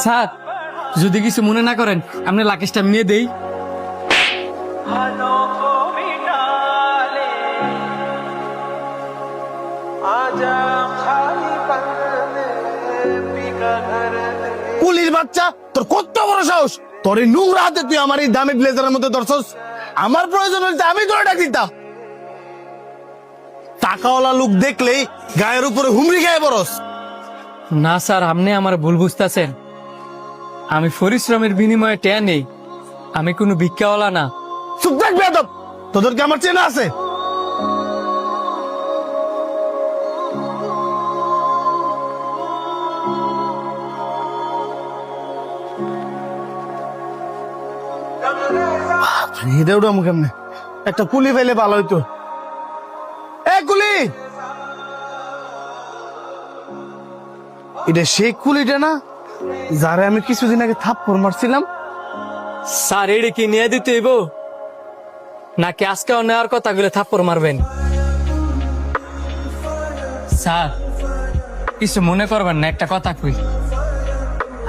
Sir যদি কিছু মনে না করেন আপনি লাকেশটা নিয়ে দেই। কুলির বাচ্চা, তোর কত বড় সাহস! তোর এই নোংরা হাতে তুই আমার এই দামি ব্লেজারের মধ্যে ধরছস। আমার প্রয়োজন হইতে আমি তোরে ডাক দিতাম। টাকাওয়ালা লোক দেখলেই গায়ের উপরে হুমড়ি খেয়ে বরস। না স্যার, আপনি আমার ভুল বুঝতেছেন। আমি পরিশ্রমের বিনিময়ে টেয়া নেই, আমি কোনো ভিক্ষাওয়ালা না। চুপ থাক বেয়াদব, তোদেরকে আমার চেনা আছে। কেমনে একটা কুলি পেলে ভালো হইতো। এ কুলি, এটা সেই কুলিটা না যারে আমি কিছুদিন আগে থাপ্পড় মারছিলাম? স্যার এড়ে কি নিয়ে দিতে হইব নাকি আজকেও নেওয়ার কথাগুলো থাপ্পড় মারবেন? স্যার কিছু মনে করবেন না, একটা কথা কই।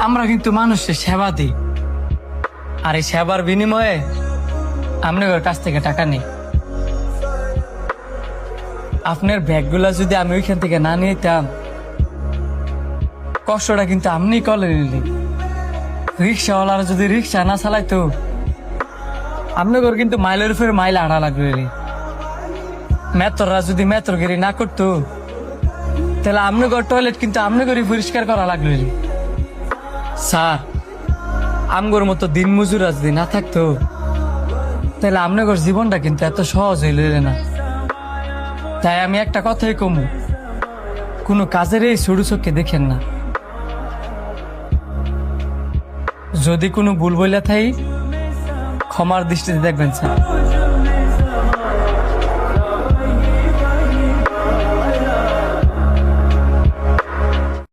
আমরা কিন্তু মানুষের সেবা দিই, আর এই সেবার বিনিময়ে আপনার কাছ থেকে টাকা নেই। আপনার ব্যাগগুলা যদি আমি ওইখান থেকে না নিতাম, কষ্টটা কিন্তু আপনি কলে নিলেন। রিক্সাওয়ালারা যদি রিক্সা না চালাইতো, আপনার কিন্তু মাইলের উপরে মাইল আড়া লাগবে। মেট্রোরা যদি মেট্রোগিরি না করতো, তাহলে আপনার টয়লেট কিন্তু আপনার পরিষ্কার করা লাগবে। স্যার আমগোর মতো দিন মজুরা যদি না থাকতো, তাহলে আপনার জীবনটা কিন্তু এত সহজ হইল না। তাই আমি একটা কথাই কমু, কোনো কাজের এই ছোট চোখে দেখেন না। যদি কোনো ভুল বইলা থাই, ক্ষমার দৃষ্টিতে দেখবেন স্যার।